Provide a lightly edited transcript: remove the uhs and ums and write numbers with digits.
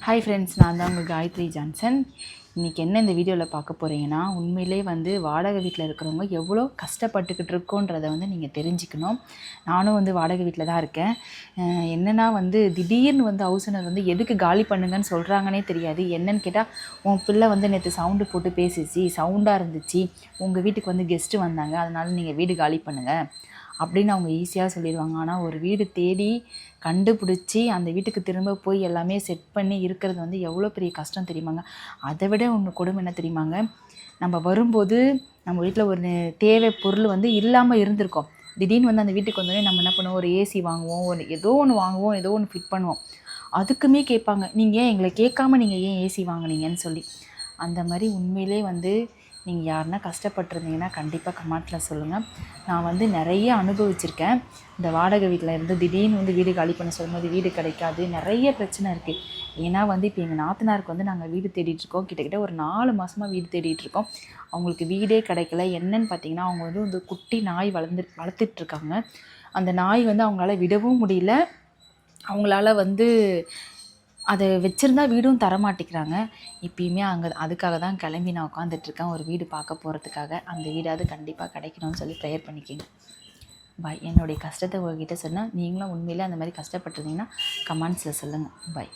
Hi friends, நான் தான் உங்கள் காயத்ரி ஜான்சன். இன்றைக்கி என்ன இந்த வீடியோவில் பார்க்க போகிறீங்கன்னா, உண்மையிலே வாடகை வீட்டில் இருக்கிறவங்க எவ்வளோ கஷ்டப்பட்டுக்கிட்டு இருக்கோன்றதை நீங்கள் தெரிஞ்சுக்கணும். நானும் வாடகை வீட்டில் தான் இருக்கேன். என்னென்னா திடீர்னு ஹவுஸ் ஓனர் எதுக்கு காலி பண்ணுங்கன்னு சொல்கிறாங்கன்னே தெரியாது. என்னன்னு கேட்டால், உன் பிள்ளை நேற்று சவுண்டு போட்டு பேசிச்சு, சவுண்டாக இருந்துச்சு, உங்கள் வீட்டுக்கு கெஸ்ட்டு வந்தாங்க, அதனால் நீங்கள் வீடு காலி பண்ணுங்கள் அப்படின்னு அவங்க ஈஸியாக சொல்லிடுவாங்க. ஆனால் ஒரு வீடு தேடி கண்டுபிடிச்சி அந்த வீட்டுக்கு திரும்ப போய் எல்லாமே செட் பண்ணி இருக்கிறது எவ்வளோ பெரிய கஷ்டம் தெரியுமாங்க. அதை விட ஒன்று கொடுமை என்ன தெரியுமாங்க, நம்ம வரும்போது நம்ம வீட்டில் ஒரு தேவை பொருள் இல்லாமல் இருந்திருக்கோம். திடீர்னு அந்த வீட்டுக்கு வந்தோடனே நம்ம என்ன பண்ணுவோம், ஒரு ஏசி வாங்குவோம், ஏதோ ஒன்று வாங்குவோம், ஏதோ ஒன்று ஃபிட் பண்ணுவோம். அதுக்குமே கேட்பாங்க, நீங்கள் ஏன் எங்களை கேட்காம நீங்கள் ஏன் ஏசி வாங்கினீங்கன்னு சொல்லி. அந்த மாதிரி உண்மையிலே நீங்கள் யாருன்னா கஷ்டப்பட்டுருந்தீங்கன்னா கண்டிப்பாக கமெண்ட்டில் சொல்லுங்கள். நான் நிறைய அனுபவிச்சிருக்கேன். இந்த வாடகை வீட்டில் இருந்து திடீர்னு வீடு காலி பண்ண சொல்லும்போது வீடு கிடைக்காது, நிறைய பிரச்சனை இருக்குது. ஏன்னா இப்போ எங்கள் நாத்தனாருக்கு நாங்கள் வீடு தேடிட்டுருக்கோம். கிட்டத்தட்ட ஒரு 4 மாதமாக வீடு தேடிட்டுருக்கோம். அவங்களுக்கு வீடே கிடைக்கல. என்னன்னு பார்த்தீங்கன்னா, அவங்க இந்த குட்டி நாய் வளர்த்துட்ருக்காங்க. அந்த நாய் அவங்களால விடவும் முடியல. அவங்களால அதை வச்சுருந்தா வீடும் தரமாட்டேங்கிறாங்க. இப்பயுமே அதுக்காக தான் கிளம்பி நான் உட்காந்துட்ருக்கேன், ஒரு வீடு பார்க்க போகிறதுக்காக. அந்த வீடாவது கண்டிப்பாக கிடைக்கணும்னு சொல்லி ப்ரேயர் பண்ணிக்கோங்க. பாய். என்னுடைய கஷ்டத்தை உங்ககிட்ட சொன்னால் நீங்களும் உண்மையிலே அந்த மாதிரி கஷ்டப்பட்டுருந்தீங்கன்னா கமெண்ட்ஸில் சொல்லுங்கள். பாய்.